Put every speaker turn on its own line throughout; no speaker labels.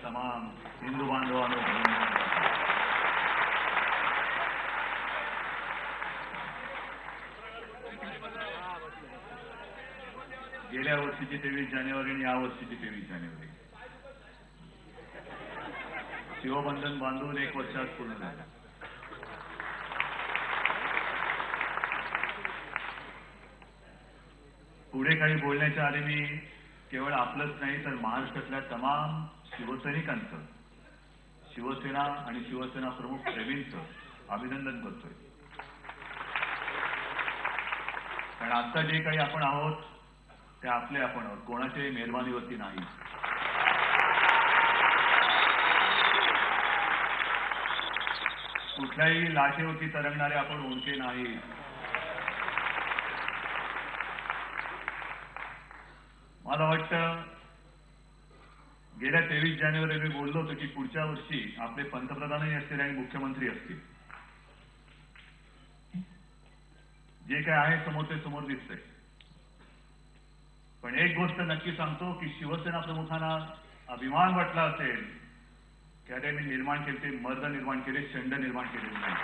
तमाम हिंदू बांधवांनो, गेल्या वर्षीची 23 जानेवारी आणि या वर्षीची 23 जानेवारी शिवबंधन बांधून 1 वर्षात पूर्ण झालं. पुढे काही बोलण्याच्या आधी मी केवळ आपलंच नाही तर महाराष्ट्रातल्या तमाम शिवसैनिकांचं, शिवसेना आणि शिवसेना प्रमुख प्रेमींचं अभिनंदन करतोय. कारण आता जे काही आपण आहोत ते आपले आपण आहोत, कोणाच्याही मेहरबानीवरती नाही. कुठल्याही लाटेवरती तरंगणारे आपण ओळखे नाही. मला वाटतं गेल्या 23 जानेवारी मी बोललो होतो की पुढच्या वर्षी आपले पंतप्रधानही असतील आणि मुख्यमंत्री असतील. जे काय आहे समोर ते समोर दिसतंय. पण एक गोष्ट नक्की सांगतो की शिवसेना प्रमुखांना अभिमान वाटला असेल की अरे मी निर्माण केले, मर्द निर्माण केले, षंड निर्माण केलेले नाही.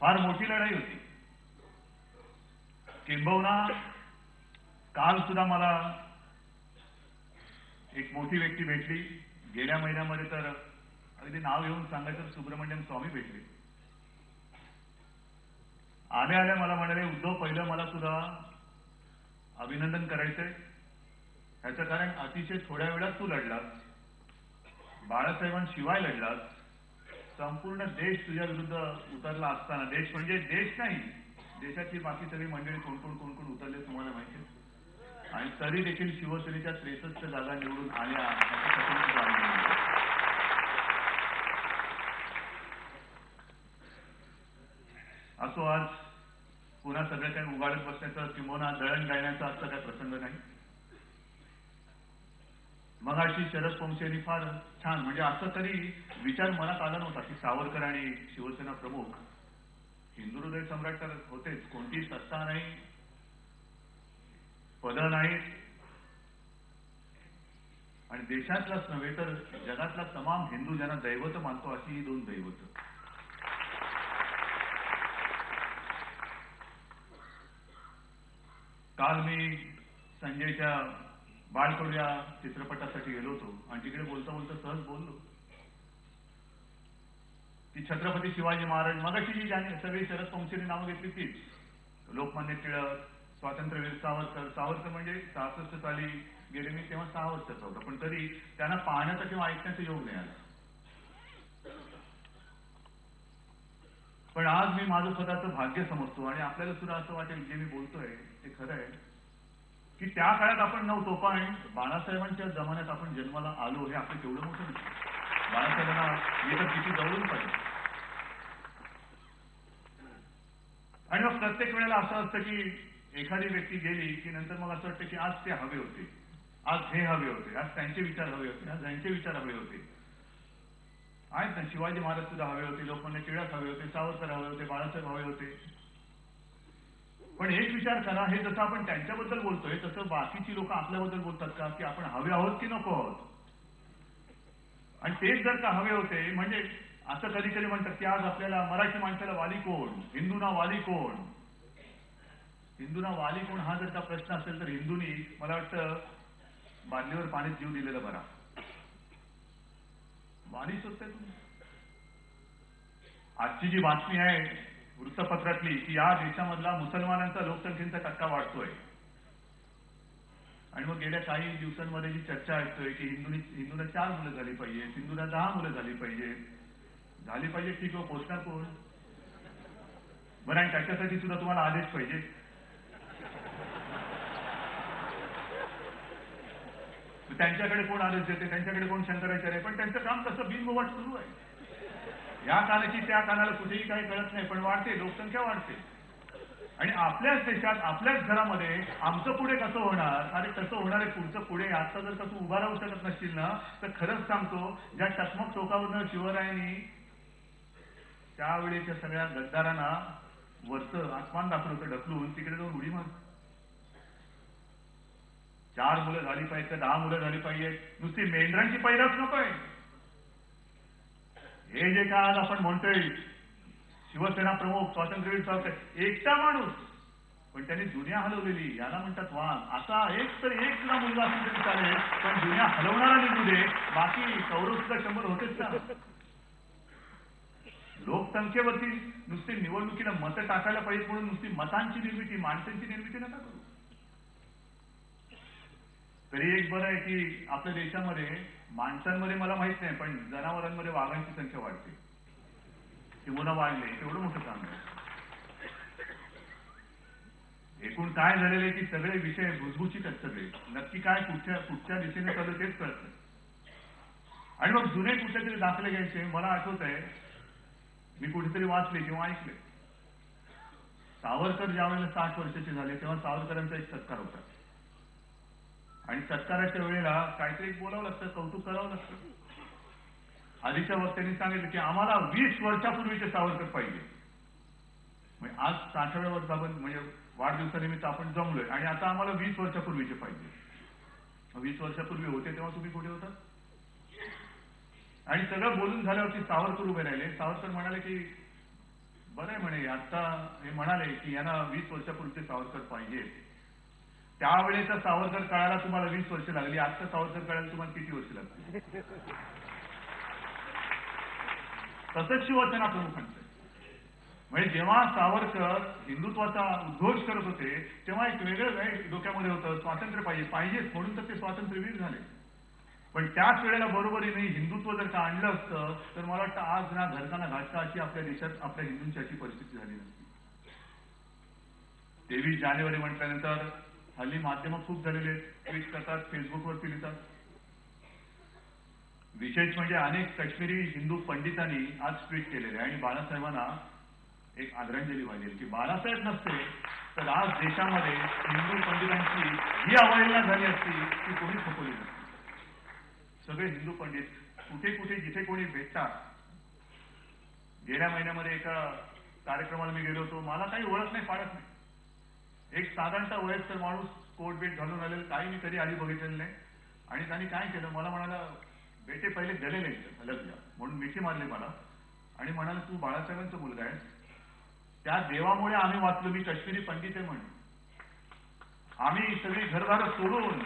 फार मोठी लढाई होती. किंबहुना काल सुद्धा मला एक मोठी व्यक्ती भेटली. गेल्या महिन्यामध्ये तर अगदी नाव घेऊन सांगायचं सुब्रमण्यम स्वामी भेटले. आल्या आल्या मला म्हणाले, उद्धव पहिलं मला तुला अभिनंदन करायचंय. ह्याचं कारण अतिशय थोड्या वेळात तू लढलास, बाळासाहेबांशिवाय लढलास, संपूर्ण देश तुझ्या विरुद्ध उतरला असताना, देश म्हणजे देश नाही, देशाची बाकी सगळी मंडळी कोण कोण उतरले तुम्हाला माहिती आहे. आणि तरी देखील शिवसेनेच्या 63 जागा निवडून आल्या. असो, आज पुन्हा सगळं काही उगाडत बसण्याचं किंवा दळण गायण्याचा असं काही प्रसंग नाही. मगाशी शरद पंक्षेंनी फार छान, म्हणजे असं तरी विचार मनात आला नव्हता की सावरकर आणि शिवसेना प्रमुख हिंदू हृदय सम्राट तर होतेच, कोणतीही सत्ता नाही, पदं नाहीत, आणि देशातलाच नव्हे तर जगातला तमाम हिंदू ज्यांना दैवत मानतो अशी ही 2 दैवत. काल मी संजयच्या बाळकडू या चित्रपटासाठी गेलो होतो आणि तिकडे बोलता बोलता सहज बोललो की छत्रपती शिवाजी महाराज, मगाशी जी सगळी शरद पंक्षेंनी नावं घेतली तीच, लोकमान्य टिळक, स्वातंत्र्यवीर सावरकर. सावरकर म्हणजे 66 साली गेले, मी तेव्हा 6 वर्षाचा होता, पण तरी त्यांना पाहण्याचा किंवा ऐकण्याचा योग नाही आला. पण आज मी माझं स्वतःचं भाग्य समजतो आणि आपल्याला सुद्धा असं वाटेल जे मी बोलतोय ते खरं आहे की त्या काळात आपण नव्हतो, पण बाळासाहेबांच्या जमान्यात आपण जन्माला आलो हे आपलं केवढं मोठं नाही. बाळासाहेबांना मी तर किती जवळून पाहिजे. आणि मग प्रत्येक वेळेला असं असतं की एखादी व्यक्ती गेली की नंतर मग असं वाटतं की आज ते हवे होते, आज हे हवे होते, आज त्यांचे विचार हवे होते, आज त्यांचे विचार हवे होते. आहेत ना, शिवाजी महाराज सुद्धा हवे होते, लोकमान्य टिळक हवे होते, सावरकर हवे होते, बाळासाहेब हवे होते. पण एक विचार करा, हे जसं आपण त्यांच्याबद्दल बोलतोय तसं बाकीची लोक आपल्याबद्दल बोलतात का, की आपण हवे आहोत की नको आहोत. आणि तेच जर का हवे होते, म्हणजे असं कधी कधी म्हणतात की आज आपल्याला मराठी माणसाला वाली कोण, हिंदूंना वाली कोण. हिंदूंना वाली कोण हा जर का प्रश्न असेल तर हिंदूंनी मला वाटतं बादलीवर पाणीच जीव दिलेला बरा. वाली शोधताय तुम्ही. आजची जी बातमी आहे वृत्तपत्रातली की या देशामधला मुसलमानांचा लोकसंख्येचा टक्का वाढतोय, आणि मग गेल्या काही दिवसांमध्ये जी चर्चा ऐकतोय की हिंदूंना 4 मुलं झाली पाहिजे, हिंदूंना 10 मुलं झाली पाहिजे. ठीक हो, पोचणार कोण बरं, आणि त्याच्यासाठी सुद्धा तुम्हाला आदेश पाहिजे. त्यांच्याकडे कोण आदेश देते, त्यांच्याकडे कोण शंकराचार्य, पण त्यांचं काम तसं बिनबोवाट सुरू आहे. या कानाची त्या कानाला कुठेही काही कळत नाही, पण वाढते, लोकसंख्या वाढते. आणि आपल्याच देशात आपल्याच घरामध्ये आमचं पुढे कसं होणार. अरे कसं होणार आहे पुढचं पुढे. आता जर कसं उभा राहू शकत नसतील ना तर खरंच सांगतो, ज्या टकमक टोकावरनं शिवरायांनी त्यावेळेच्या सगळ्या गद्दारांना वरचं आसमान दाखवलं होतं ढकलून, तिकडे जाऊन उडी मार. 4 मुलं झाली पाहिजेत का 10 मुलं झाली पाहिजेत, नुसती मेंढरांची पैदास नकोय. हे जे काय आज आपण म्हणतोय शिवसेना प्रमुख स्वातंत्र्यवीर सावरकर एकटा माणूस, पण त्यांनी दुनिया हलवलेली, याला म्हणतात वाण. असा एक तर एक सुद्धा मुलगा असेल तरी चालेल, पण दुनिया हलवणारा निघू दे, बाकी कौरव सुद्धा 100 होतेच ना. लोकसंख्येवरती नुसती निवडणुकीला मतं टाकायला पाहिजे म्हणून नुसती मतांची निर्मिती, माणसांची निर्मिती नका करू. तरी एक बरं आहे की आपल्या देशामध्ये माणसांमध्ये मला माहित नाही, पण जनावरांमध्ये वाघांची संख्या वाढते किंवा वाढले, तेवढं मोठं काम आहे. एकूण काय झालेलं आहे की सगळे विषय भुसभुशीत आहेत सगळे. नक्की काय कुठच्या दिशेने चालू तेच कळत नाही. आणि मग जुने कुठले तरी दाखले घ्यायचे. मला आठवत आहे, मी कुठेतरी वाचले किंवा ऐकले, सावरकर ज्या वेळेला 60 वर्षाचे झाले तेव्हा सावरकरांचा एक सत्कार होता. आणि सत्काराच्या वेळेला काहीतरी बोलावं लागतं, कौतुक करावं लागतं. आधीच्या वक्त्यांनी सांगितलं की आम्हाला 20 वर्षापूर्वीचे सावरकर पाहिजे. म्हणजे आज 60व्या वर्षापर्यंत म्हणजे वाढदिवसानिमित्त आपण जमलोय आणि आता आम्हाला 20 वर्षापूर्वीचे पाहिजे. 20 वर्षापूर्वी होते तेव्हा तुम्ही कुठे होता? आणि सगळं बोलून झाल्यावरती सावरकर उभे राहिले. सावरकर म्हणाले की बरं आहे म्हणे, आता हे म्हणाले की यांना 20 वर्षापूर्वीचे सावरकर पाहिजे. त्यावेळेच्या सावरकर काळाला तुम्हाला 20 वर्ष लागली, आजच्या सावरकर काळाला तुम्हाला किती वर्ष लागली? तसंच शिवसेना प्रमुखांचं. म्हणजे जेव्हा सावरकर हिंदुत्वाचा उद्घोष करत होते तेव्हा एक वेगळं डोक्यामध्ये होतं, स्वातंत्र्य पाहिजेच म्हणून तर ते स्वातंत्र्यवीर झाले. पण त्याच वेळेला बरोबरीने हिंदुत्व जर का आणलं असतं तर मला वाटतं आज ना घरकाना घाटका अशी आपल्या देशात आपल्या हिंदूंची अशी परिस्थिती झाली नसती. 23 जानेवारी म्हटल्यानंतर हल्ली माध्यमं खूप झालेले आहेत, ट्विट करतात, फेसबुकवरती लिहितात. विशेष म्हणजे अनेक काश्मीरी हिंदू पंडितांनी आज ट्विट केलेले आणि बाळासाहेबांना एक आदरांजली वाहिली की बाळासाहेब नसते तर आज देशामध्ये हिंदू पंडितांची ही अवहेलना झाली असती की कोणी खपवली नसती. सगळे हिंदू पंडित कुठे कुठे जिथे कोणी भेटतात. गेल्या महिन्यामध्ये एका कार्यक्रमाला मी गेलो होतो, मला काही ओळख नाही पाडत नाही. एक साधारणतः वयस्कर माणूस कोट बीट घालून आलेलं, काही मी कधी आधी बघितलेलं नाही. आणि त्यांनी काय केलं, मला म्हणाला बेटे पहिले गले नाही लग जा म्हणून मिठी मारली मला आणि म्हणाला तू बाळासाहेबांचा मुलगा आहेस, त्या देवामुळे आम्ही वाचलो, मी काश्मीरी पंडित आहे म्हणे. आम्ही सगळी घरदार सोडून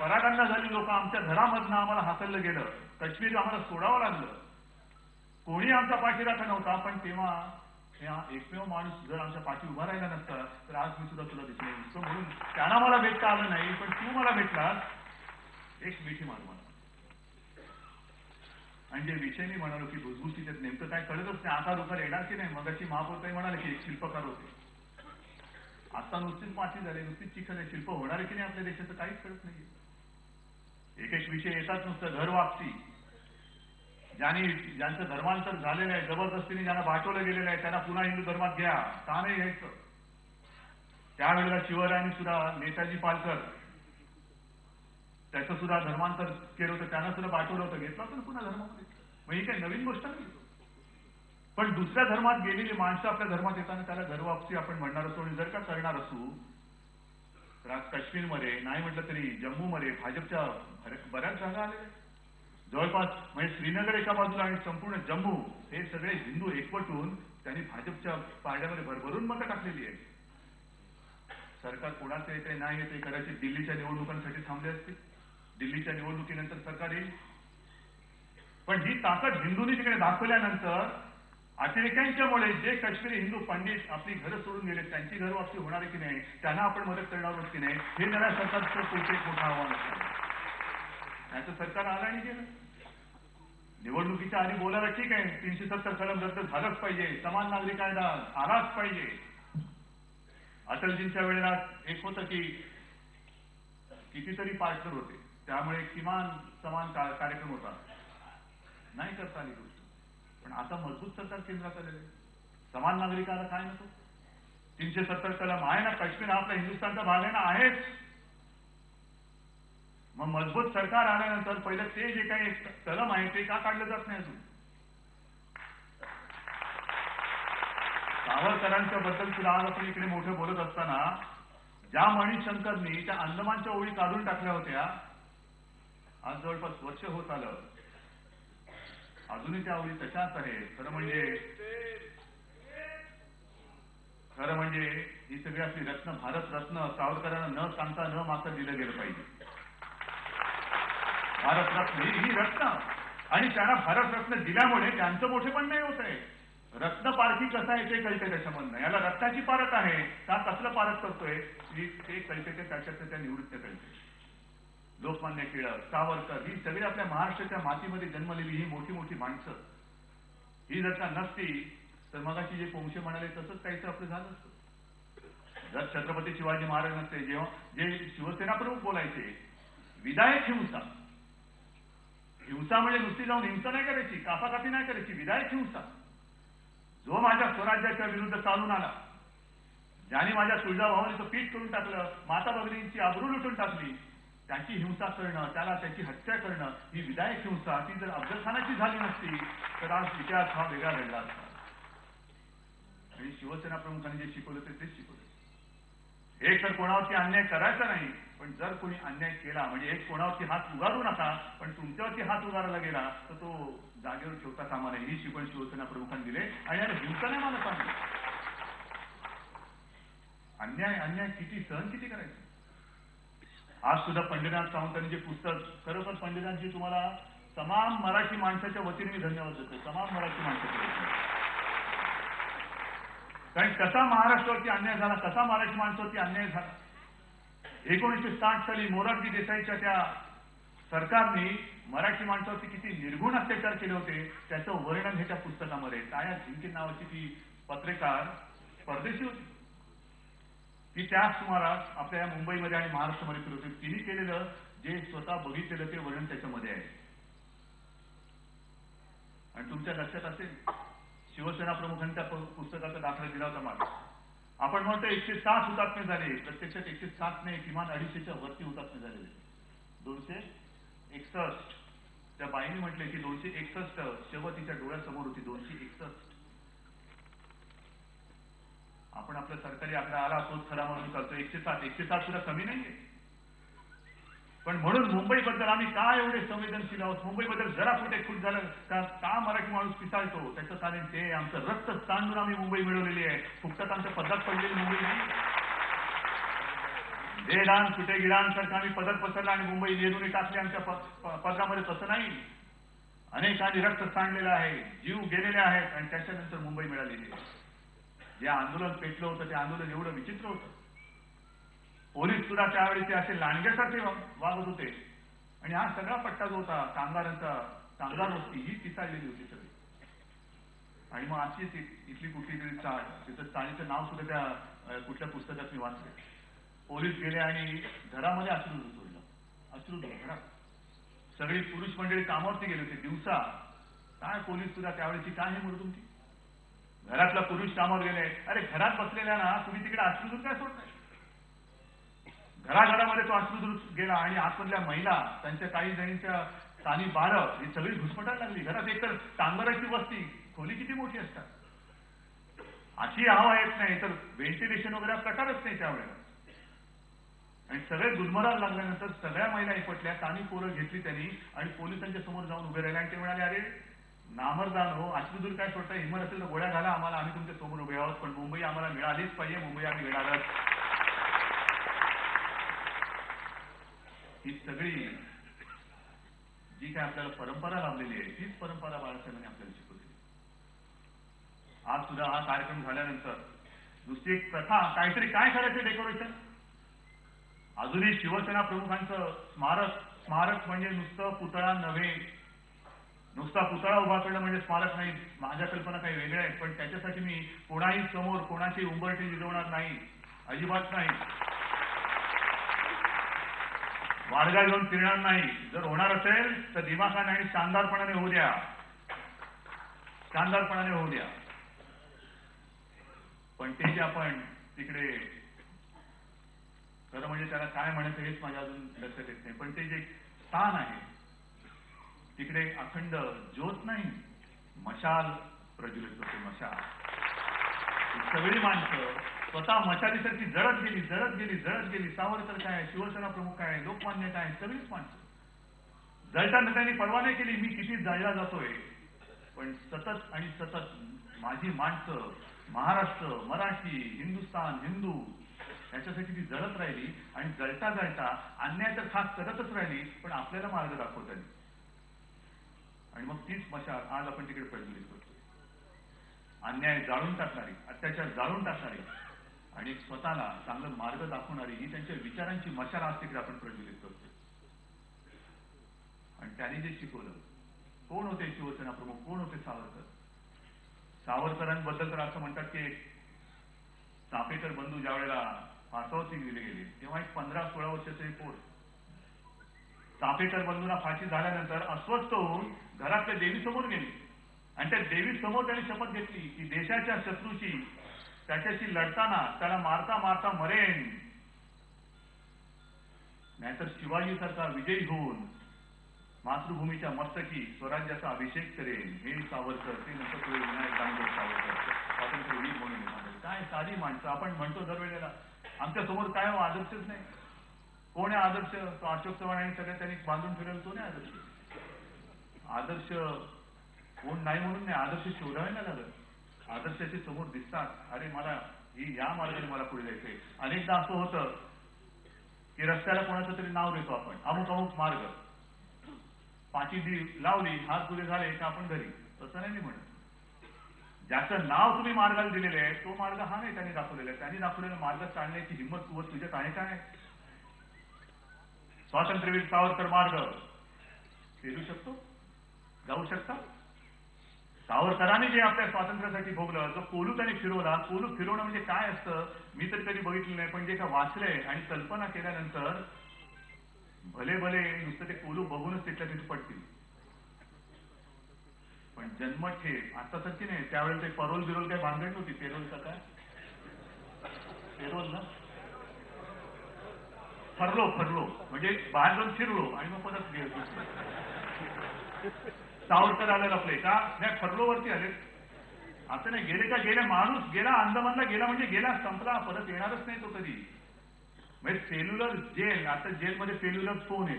परागंदा झाली लोक, आमच्या घरामधनं आम्हाला हाकललं गेलं, काश्मीर आम्हाला सोडावं लागलं, कोणी आमचा पाठीराखा नव्हता. पण तेव्हा एकमेव माणूस जर आमच्या पाठी उभा राहिला नसता तर आज मी सुद्धा तुला दिसले नसतो. म्हणून त्यांना मला भेटता आलं नाही, पण तू मला भेटलास, एक मिठी मार मला. आणि जे विषय मी म्हणालो की भुसभुशीत नेमकं काय कळतच नाही, आकार उकार येणार की नाही. मगाशी महापौरताई म्हणाले की एक शिल्पकार होते, आता नुसतीच माती झाली, नुसतीच चिखल आहे. शिल्प होणार की नाही आपल्या देशाचं काहीच कळत नाही. एक एक विषय येतात, नुसतं घर वापसी. ज्यांचं धर्मांतर झालेलं आहे, जबरदस्तीने ज्यांना पाठवलं गेलेलं आहे, त्यांना पुन्हा हिंदू धर्मात घ्या, का नाही घ्यायचं. त्यावेळेला शिवरायांनी सुद्धा नेताजी पालकर त्याचं सुद्धा धर्मांतर केलं होतं, त्यांना सुद्धा पाठवलं होतं, घेतलं होतं पुन्हा धर्मामध्ये. मग ही काही नवीन गोष्ट नाही. पण दुसऱ्या धर्मात गेलेली माणसं आपल्या धर्मात येताना त्याला घरवापसी आपण म्हणणार असू आणि जर का करणार असू तर आज काश्मीरमध्ये नाही म्हटलं तरी जम्मूमध्ये भाजपच्या बऱ्याच जागा आलेल्या आहेत. जवळपास म्हणजे श्रीनगर एका बाजूला आणि संपूर्ण जम्मू हे सगळे हिंदू एकवटून त्यांनी भाजपच्या पारड्यामध्ये भरभरून मतं टाकलेली आहेत. सरकार कोणाचं येते नाही येते, कदाचित दिल्लीच्या निवडणुकांसाठी थांबले असते, दिल्लीच्या निवडणुकीनंतर सरकार येईल. पण ही ताकद हिंदूंनी तिकडे दाखवल्यानंतर अतिरेक्यांच्यामुळे जे काश्मीरी हिंदू पंडित आपली घरं सोडून गेले त्यांची घर वापसी होणार आहे की नाही, त्यांना आपण मदत करणार आहोत की नाही, हे नव्या सरकारचं पुढचं एक मोठं आव्हान असतं. त्याचं सरकार आलं आणि गेलं. निवडणुकीच्या आधी बोलायला ठीक आहे, 370 कलम रद्द झालंच पाहिजे, समान नागरी कायदा आलाच पाहिजे. अटलजींच्या वेळेला एक होतं की कितीतरी पार्टनर होते, त्यामुळे किमान समान कार्यक्रम होता, नाही करता आली गोष्ट. पण आता मजबूत सरकार केंद्रात आलेलं आहे, समान नागरी कायदा काय नको, 370 कलम आहे ना, काश्मीर हा आपला हिंदुस्थानचा भाग आहे ना, आहेच. मग मजबूत सरकार आल्यानंतर पहिलं ते जे काही कलम आहे ते का काढलं जात नाही अजून. सावरकरांच्या बद्दल सुद्धा आज आपण इकडे मोठं बोलत असताना ज्या मणिशंकरनी त्या अंदमानच्या ओळी काढून टाकल्या होत्या, आज जवळपास वर्ष होत आलं, अजूनही त्या ओळी तशाच आहेत. खरं म्हणजे ही सगळी आपली रत्न, भारतरत्न सावरकरांना न सांगता न मागता दिलं गेलं पाहिजे. भारतरत्न ही रत्न, आणि त्यांना भारतरत्न दिल्यामुळे त्यांचं मोठेपण नाही होत आहे. रत्न पारखी कसं आहे ते कळते त्याच्यामधनं. याला रत्नाची पारख आहे का कसलं पारख करतोय ते कळते, ते त्याच्यात त्या निवृत्त कळते. लोकमान्य टिळक, सावरकर ही सगळी आपल्या महाराष्ट्राच्या मातीमध्ये जन्मलेली ही मोठी मोठी माणसं, ही जर का नसती तर मगाशी जे पोंक्षे म्हणाले तसंच काहीच आपलं झालं असतं. जर छत्रपती शिवाजी महाराज नसते, जेव्हा जे शिवसेना प्रमुख बोलायचे विधायक हिंसा, हिंसा म्हणजे नुसती जाऊन हिंसा नाही करायची, कापाकापी नाही करायची, विधायक हिंसा. जो माझ्या स्वराज्याच्या विरुद्ध चालून आला, ज्याने माझ्या तुळजाभवानीचं पीठ करून टाकलं, माता भगिनींची आबरू लुटून टाकली, त्याची हिंसा करणं, त्याला त्याची हत्या करणं ही विधायक हिंसा. ती जर अफजलखानाची झाली नसती तर आज इतिहास हा वेगळा घडला असता. आणि शिवसेना प्रमुखांनी जे शिकवलं तेच शिकवलं. एक तर कोणावरती अन्याय करायचा नाही, पण जर कोणी अन्याय केला म्हणजे एक कोणावरती हात उगारू नका, पण तुमच्यावरती हात उगारला गेला तर तो जागेवर ठेवता कामा नये, ही शिकवण शिवसेना प्रमुखांनी दिले. आणि याला हिंसा नाही मला सांगितलं. अन्याय किती सहन किती करायचं. आज सुद्धा पंढरीनाथ सावंतांनी जे पुस्तक, खरोखर पंढरीनाथजी तुम्हाला तमाम मराठी माणसाच्या वतीने मी धन्यवाद देतो, तमाम मराठी माणसाच्या वतीने. कारण कसा महाराष्ट्रावरती अन्याय झाला, कसा मराठी माणसावरती अन्याय झाला. 1960 साली मोरारजी देसाईच्या त्या सरकारने मराठी माणसावरती किती निर्गुण अत्याचार केले होते त्याचं वर्णन हे त्या पुस्तकामध्ये. ताया झिंके नावाची ती पत्रकार परदेशी होती, ती त्याच सुमारास आपल्या मुंबईमध्ये आणि महाराष्ट्रामध्ये फिरत होती. तिने केलेलं जे स्वतः बघितलेलं ते वर्णन त्याच्यामध्ये आहे. आणि तुमच्या लक्षात असेल, शिवसेना प्रमुखांनी त्या पुस्तकाचा दाखला दिला होता मागे. आपण म्हणतो 107 हुतात्मे झाले, प्रत्यक्षात 107 नाही, किमान 250च्या वरती हुतात्मे झालेले. 261 त्या बाईने म्हटले की 261 शव तिच्या डोळ्यासमोर होती. 261. आपण आपला सरकारी आकडा आला तोच खरा म्हणून करतो. 107 सुद्धा कमी नाहीये. पण म्हणून मुंबईबद्दल आम्ही का एवढे संवेदनशील आहोत, मुंबईबद्दल जरा कुठे खूट झालं का मराठी माणूस पिसाळतो, त्याचं कारण ते आमचं रक्त सांडून आम्ही मुंबई मिळवलेली आहे. फुकटात आमच्या पदरात पडलेली मुंबई नाही. देदान सुटे गिडांसारखं आम्ही पदर पसरला आणि मुंबई नेरूने टाकली आमच्या पदरामध्ये. तसं नाही. अनेकांनी रक्त सांडलेलं आहे, जीव गेलेले आहेत आणि त्याच्यानंतर मुंबई मिळालेली आहे. जे आंदोलन पेटलं होतं ते आंदोलन एवढं विचित्र होतं. पोलीस सुद्धा त्यावेळी ते असे लांडग्यासारखे वागत होते. आणि हा सगळा पट्टा जो होता कामगारांचा, कामगार वस्ती ही पिसाळलेली होती सगळी. आणि मग अशीच इथली कुठली तरी चाळ, तिथं चाळीचं नाव सुद्धा त्या कुठल्या पुस्तकात मी वाचले. पोलीस गेले आणि घरामध्ये अश्रू सोडलं, घरात. सगळी पुरुष मंडळी कामावरती गेले होते दिवसा. काय पोलीस सुद्धा त्यावेळेची काय हे मुलं तुमची, घरातला पुरुष कामावर गेले. अरे घरात बसलेल्या ना तुम्ही तिकडे अश्रूदूत काय सोडताय. घराघरामध्ये तो अश्रूदूत गेला आणि आतमधल्या महिला, त्यांच्या काही जणींच्या कानी बाळं ही सगळी घुसमटायला लागली. घरात एकतर कामगाराची वस्ती, खोली किती मोठी असतात, अशी हवा येत नाही, तर व्हेंटिलेशन वगैरे प्रकारच नाही त्यावेळेला. आणि सगळे गुदमरायला लागल्यानंतर सगळ्या महिला एकवटल्या, कानी पोरं घेतली त्यांनी आणि पोलिसांच्या समोर जाऊन उभे राहिले. आणि ते म्हणाले, अरे नामर्दान हो, अश्रूदूत काय सोडताय, हिंमत असेल तर गोळ्या घाला आम्हाला, आम्ही तुमच्या समोर उभे आहोत, पण मुंबई आम्हाला मिळालीच पाहिजे, मुंबई आम्ही मिळालच. ही सगळी जी काय आपल्याला परंपरा लाभलेली आहे तीच परंपरा बाळासाहेबांनी आपल्याला शिकवली. आज सुद्धा हा कार्यक्रम झाल्यानंतर नुसती एक प्रथा, काहीतरी काय करायचं डेकोरेशन. अजूनही शिवसेना प्रमुखांचं स्मारक म्हणजे नुसतं पुतळा नव्हे, नुसता पुतळा उभा करणं म्हणजे स्मारक नाही. माझ्या कल्पना काही वेगळ्या आहेत, पण त्याच्यासाठी मी कोणाही समोर कोणाची उंबरठी विजवणार नाही, अजिबात नाही. वाडगा घेऊन फिरणार नाही. जर होणार असेल तर दिमाखाने आणि शानदारपणाने होऊ द्या, शानदारपणाने होऊ द्या. पण ते जे आपण तिकडे, खरं म्हणजे त्याला काय म्हणायचं हेच माझ्या अजून लक्षात येत नाही, पण ते जे स्थान आहे तिकडे अखंड ज्योत नाही, मशाल प्रज्वलित होते, मशाल. सगळी माणसं स्वतः मशालीसारखी जळत गेली जळत गेली जळत गेली. सावरकर काय, शिवसेना प्रमुख काय, लोकमान्य काय, सगळीच माणसं जळताना त्यांनी परवा नाही केली मी किती जळला जातोय. पण सतत आणि सतत माझी माणसं महाराष्ट्र, मराठी, हिंदुस्थान, हिंदू याच्यासाठी ती जळत राहिली आणि जळता जळता अन्याय तर खास करतच राहिली पण आपल्याला मार्ग दाखवत आली. आणि मग तीच मशाल आज आपण तिकडे प्रज्वलित करतो. अन्याय जाळून टाकणारी, अत्याचार जाळून टाकणारी आणि स्वतःला चांगलं मार्ग दाखवणारी ही त्यांच्या विचारांची मशाल आज तिकडे आपण प्रज्वलित करतो. आणि त्यांनी जे शिकवलं, कोण होते शिवसेना प्रमुख, कोण होते सावरकर. सावरकरांबद्दल तर असं म्हणतात की चाफेकर बंधू ज्या वेळेला फासावरती दिले गेले तेव्हा एक 15-16 वर्षाचे पोर चाफेकर बंधूंना फाशी झाल्यानंतर अस्वस्थ होऊन घरातल्या देवीसमोर गेले आणि त्या देवीसमोर त्यांनी शपथ घेतली की देशाच्या शत्रूशी त्याच्याशी लढताना त्याला मारता मारता मरेन, नाहीतर शिवाजीसारखा विजयी होऊन मातृभूमीच्या मस्तकी स्वराज्याचा अभिषेक करेन. हे सावरकर, ते नंतर पुढे विनायक दामोदर सावरकर स्वातंत्र्यवीर म्हणून म्हणाले. काय साधी माणसं. आपण म्हणतो दरवेळेला आमच्या समोर काय आदर्शच नाही. कोण आहे आदर्श? तो अशोक चव्हाण आणि सगळ्या त्यांनी बांधून ठेवलेला तो नाही आदर्श. आदर्श कोण नाही म्हणून नाही, आदर्श शोधावे नाही लागत. आदर्शाचे समोर दिसतात. अरे मला ही या मार्गाने मला पुढे जायचंय. अनेकदा असं होतं की रस्त्याला कोणाचं तरी नाव देतो आपण, अमुक अमुक मार्ग, पाठी लावली, हात पुढे झाले का आपण घरी. तसं नाही मी म्हणत. ज्याचं नाव तुम्ही मार्गाला दिलेले आहे तो मार्ग हा नाही त्यांनी दाखवलेला आहे. त्यांनी दाखवलेला मार्ग चालण्याची हिंमत कुवत तुझ्यात आहे काय? स्वातंत्र्यवीर सावरकर मार्ग फिरू शकतो, जाऊ शकता. सावरकरांनी जे आपल्या स्वातंत्र्यासाठी भोगलं, जो कोलू त्यांनी फिरवला, कोलू फिरवणं म्हणजे काय असतं मी तर कधी बघितलं नाही, पण जे का वाचलंय आणि कल्पना केल्यानंतर भले भले नुसतं ते कोलू बघूनच तिथल्या तिथे पडतील. पण जन्मत ठेव आता सारखी नाही. त्यावेळेला ते परोल बिरोल काही भानगड नव्हती. पेरोलचा काय पेरोल ना, फरलो फरलो म्हणजे बाहेर जाऊन फिरलो आणि मग परत गेलो. सावरकर आले आपले का नाही, फरलोवरती आले. असं नाही गेले का गेले. माणूस गेला, अंदमानला गेला म्हणजे गेला, संपला, परत येणारच नाही तो कधी. म्हणजे सेल्युलर जेल, आता जेलमध्ये सेल्युलर फोन आहे.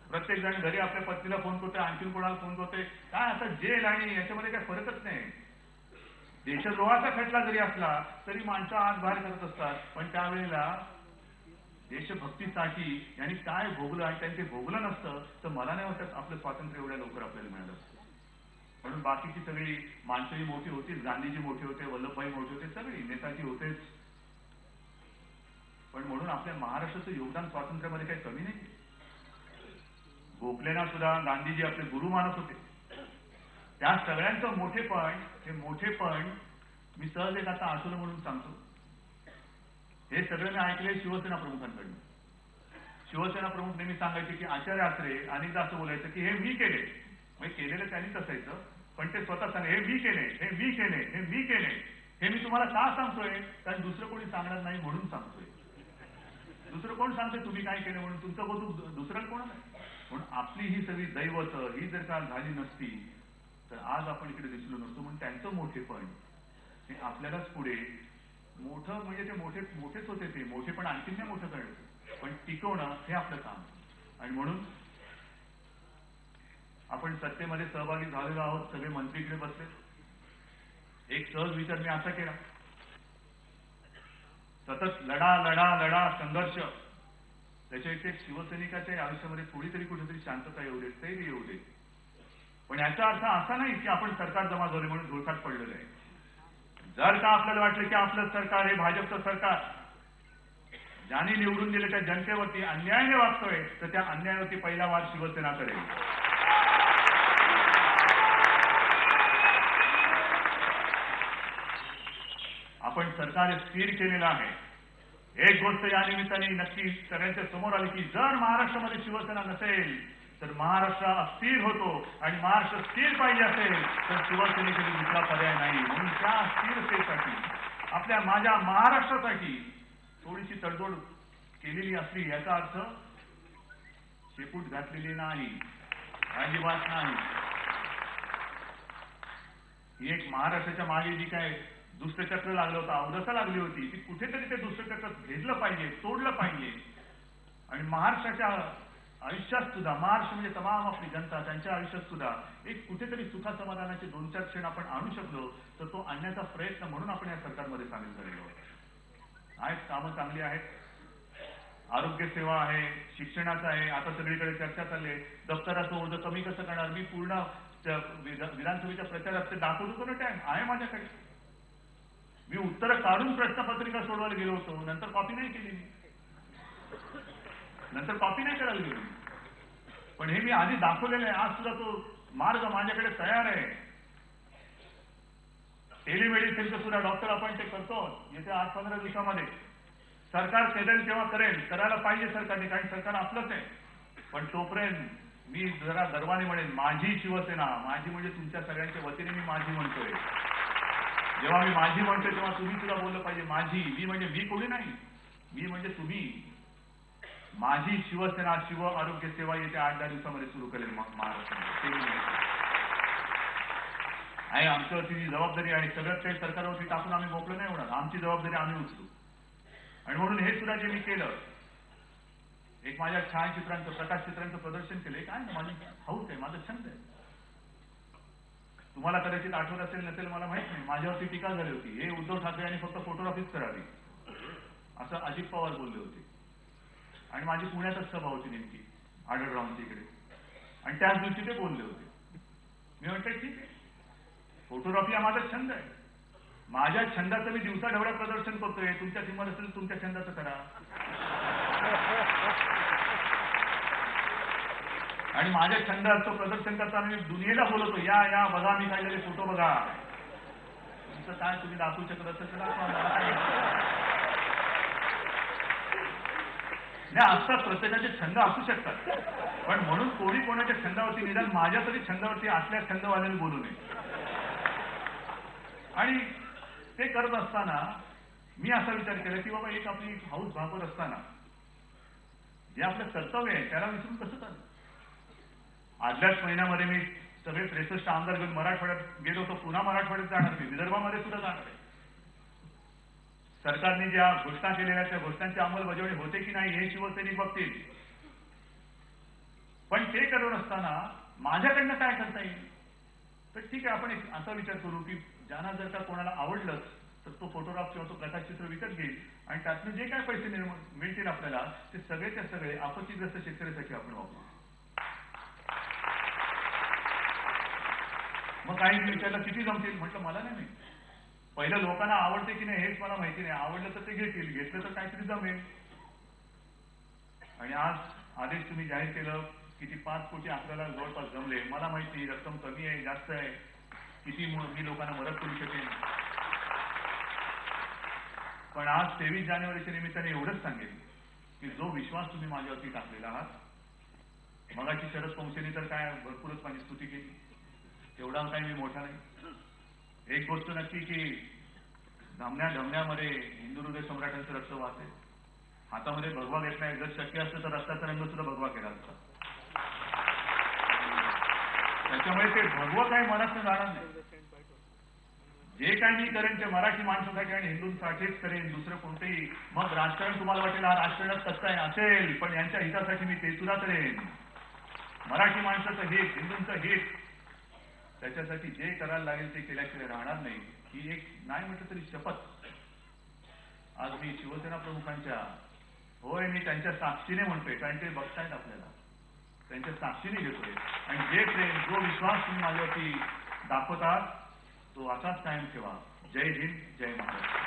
प्रत्येक जण घरी आपल्या पत्नीला फोन करतोय, आणखीन कोणाला फोन करतोय. काय आता जेल आणि याच्यामध्ये काय फरकच नाही. देशद्रोहाचा खटला जरी असला तरी माणसं आत बाहेर करत असतात. पण त्यावेळेला देशभक्तीसाठी यांनी काय भोगलं आणि त्यांनी ते भोगलं नसतं तर मला नाही वाटत आपलं स्वातंत्र्य एवढ्या लवकर आपल्याला मिळालं असतं. म्हणून बाकीची सगळी माणसंही मोठी होती, गांधीजी मोठे होते, वल्लभभाई मोठे होते, सगळी नेताजी होतेच. पण म्हणून आपल्या महाराष्ट्राचं योगदान स्वातंत्र्यामध्ये काही कमी नाही. गोखलेंना सुद्धा गांधीजी आपले गुरु मानत होते. त्या सगळ्यांचं मोठेपण, हे मोठेपण मी सहज एक आता आठवलं म्हणून सांगतो. हे सगळं मी ऐकले शिवसेना प्रमुखांकडून. शिवसेना प्रमुख नेहमी सांगायचे की आचार्य आत्रे अनेकदा असं बोलायचं की हे मी केले. म्हणजे केलेलं त्यांनीच असायचं, पण ते स्वतः सांगा हे मी केले, हे मी केले, हे मी केले. हे मी तुम्हाला का सांगतोय? कारण दुसरं कोणी सांगणार नाही म्हणून सांगतोय. दुसरं कोण सांगतोय तुम्ही काय केलं म्हणून? तुमचं कौतुक दुसरं कोण नाही. म्हणून आपली ही सगळी दैवत ही जर का झाली नसती तर आज आपण इकडे दिसलो नसतो. म्हणून त्यांचं मोठेपण हे आपल्यालाच पुढे मोठं म्हणजे ते मोठेच होते. ते मोठेपण आणखीन नाही मोठं कळलं, पण टिकवणं हे आपलं काम. आणि म्हणून आपण सत्तेमध्ये सहभागी झालेलो आहोत. सगळे मंत्री इकडे बसले. एक सहज विचार मी असा केला, सतत लढा लढा लढा संघर्ष, त्याच्या इथे शिवसैनिकाच्या आयुष्यामध्ये थोडी तरी कुठेतरी शांतता येऊ दे, स्थैर्य येऊ दे. पण याचा अर्थ असा नाही की आपण सरकार जमा झाले म्हणून धुळकाट पडलेलं आहे. जर का आपल्याला वाटलं की आपलं सरकार हे भाजपचं सरकार ज्याने निवडून दिले त्या जनतेवरती अन्यायाने वागतोय तर त्या अन्यायावरती पहिला वाद शिवसेना करेल. आपण सरकार स्थिर केलेलं आहे. एक गोष्ट या निमित्ताने नक्की सगळ्यांच्या समोर आली की जर महाराष्ट्रामध्ये शिवसेना नसेल तर महाराष्ट्र अस्थिर होतो आणि महाराष्ट्र स्थिर पाहिजे असेल तर शिवसेनेकडे दुसरा पर्याय नाही. म्हणून त्या स्थिरतेसाठी आपल्या माझ्या महाराष्ट्रासाठी थोडीशी तडजोड केलेली असली याचा अर्थ शेपूट घातलेली नाही, अजिबात नाही. ही एक महाराष्ट्राच्या मागे जी काय दुष्टचक्र लागलं होतं, अवदसा लागली होती, ती कुठेतरी ते दुष्टचक्र भेदलं पाहिजे, तोडलं पाहिजे. आणि महाराष्ट्राच्या आयुष्यात सुद्धा, महाराष्ट्र म्हणजे तमाम आपली जनता, त्यांच्या आयुष्यात सुद्धा एक कुठेतरी सुखा समाधानाचे 2-4 क्षण आपण आणू शकलो तर तो आणण्याचा प्रयत्न म्हणून आपण या सरकारमध्ये सामील झालेलो आहोत. आहेत कामं चांगली आहेत, आरोग्य सेवा आहे, शिक्षणाचं आहे, आता सगळीकडे चर्चा चालली आहे, दप्तराचं ओझं कमी कसं करणार. मी पूर्ण विधानसभेच्या प्रचारात ते दाखवत होतो ना, टाइम आहे माझ्याकडे. मी उत्तरं काढून प्रश्नपत्रिका सोडवायला गेलो होतो, नंतर कॉपी नाही केली मी, नंतर कॉपी नाही करायला गेलो. पण हे मी आधी दाखवलेलं आहे. आज सुद्धा तो मार्ग माझ्याकडे तयार आहे. टेलिमेडिसिनचं सुद्धा डॉक्टर आपण ते करतो येत्या 8-15 दिवसामध्ये. सरकार करेल तेव्हा करेल, करायला पाहिजे सरकारने, कारण सरकार आपलंच आहे. पण तोपर्यंत मी जरा गर्वाने म्हणेन, माझी शिवसेना, माझी म्हणजे तुमच्या सगळ्यांच्या वतीने मी माझी म्हणतोय. जेव्हा मी माझी म्हणतोय तेव्हा तुम्ही सुद्धा बोललं पाहिजे माझी. मी म्हणजे मी कोणी नाही, मी म्हणजे तुम्ही. माझी शिवसेना शिव आरोग्य सेवा येत्या 8-10 दिवसामध्ये सुरू करेल महाराष्ट्रामध्ये. आणि आमच्यावरती जी जबाबदारी आहे, सगळ्यात काही सरकारवरती टाकून आम्ही मोकळं नाही होणार. आमची जबाबदारी आम्ही उचलू. आणि म्हणून हे सुद्धा जे मी केलं, एक माझ्या छायाचित्रांचं, प्रकाशचित्रांचं प्रदर्शन केलं. काय ना, माझी हौस आहे, माझा छंद आहे. तुम्हाला कदाचित आठवत असेल नसेल मला माहित नाही, माझ्यावरती टीका झाली होती, हे उद्धव ठाकरे यांनी फक्त फोटोग्राफीच करावी असं अजित पवार बोलले होते. आणि माझी पुण्यातच सभा होती नेमकी आढळरावांच्या इकडे, आणि त्याच दिवशी ते बोलले होते. मी म्हटलं ठीक आहे, फोटोग्राफी हा माझा छंद आहे, माझ्या छंदाचं मी दिवसा ढवळ्या प्रदर्शन करतोय. तुमच्या किंमत असेल तुमच्या छंदाचं करा. आणि माझ्या छंदाचं प्रदर्शन करताना मी दुनियेला बोलवतो, या या बघा मी काढलेले फोटो बघा. तुमचं काय तुम्ही दाखवू शकत असेल तर दाखवा. नाही, असतात, प्रत्येकाचे छंद असू शकतात, पण म्हणून कोणी कोणाच्या छंदावरती, निदान माझ्या तरी छंदावरती असल्या छंदवाल्याने बोलू नये. आणि ते करत असताना मी असा विचार केला की बाबा, एक आपली हौस भागवत असताना जे आपलं कर्तव्य आहे त्याला विसरून कसं चालतं. आदल्याच महिन्यामध्ये मी सगळे 63 आमदार घेऊन मराठवाड्यात गेलो होतो. पुन्हा मराठवाड्यात जाणार, मी विदर्भामध्ये सुद्धा जाणार आहे. सरकारने ज्या घोषणा केलेल्या त्या घोषणांची अंमलबजावणी होते की नाही हे शिवसैनिक बघतील. पण ते करत असताना माझ्याकडनं काय करता येईल, तर ठीक आहे, आपण एक असा विचार करू की ज्यांना जर का कोणाला आवडलंच तर तो फोटोग्राफ किंवा तो प्रकाशचित्र विकत घेईल, आणि त्यातनं जे काय पैसे मिळतील आपल्याला ते सगळेच्या सगळे आपत्तीग्रस्त शेतकऱ्यासाठी आपण वापरू. मग काही विचारलं किती जमतील, म्हटलं मला नाही माहिती. पहिलं लोकांना आवडते की नाही हेच मला माहिती नाही. आवडलं तर ते घेतील, घेतलं तर काहीतरी जमेल. आणि आज आदेश तुम्ही जाहीर केलं, किती 5 कोटी आपल्याला जवळपास जमले. मला माहिती रक्कम कमी आहे जास्त आहे, किती मी लोकांना मदत करू शकेन. पण आज 23 जानेवारीच्या निमित्ताने एवढंच सांगेन की जो विश्वास तुम्ही माझ्यावरती टाकलेला आहात, मगाची शरद पंक्षेने तर काय भरपूरच माझी स्तुती केली, तेवढा काही मी मोठा नाही. एक गोष्ट नक्की की धमन्यामध्ये हिंदू हृदय सम्राटांचं रक्त वाहते, हातामध्ये भगवा घेतलाय. जर शक्य असतं तर रक्ताचा रंग सुद्धा भगवा केला असता. त्याच्यामुळे ते भगवं काही मनात जाणार नाही. जे काही मी करेन ते मराठी माणसासाठी आणि हिंदूंसाठीच करेन, दुसरं कोणतेही. मग राजकारण तुम्हाला वाटेल हा राजकारणात कसं आहे असेल, पण यांच्या हितासाठी मी ते सुद्धा करेन. मराठी माणसाचं हित, हिंदूंचं हित, त्याच्यासाठी जे करायला लागेल ते केल्याशिवाय राहणार नाही. ही एक नाही म्हटलं तरी शपथ आज मी शिवसेना प्रमुखांच्या, होय मी त्यांच्या साक्षीने म्हणतोय, कारण ते बघतायत आपल्याला, त्यांच्या साक्षीने घेतोय. आणि जे प्रेम, जो विश्वास तुम्ही माझ्यावरती दाखवतात तो असाच कायम ठेवा. जय हिंद, जय महाराष्ट्र.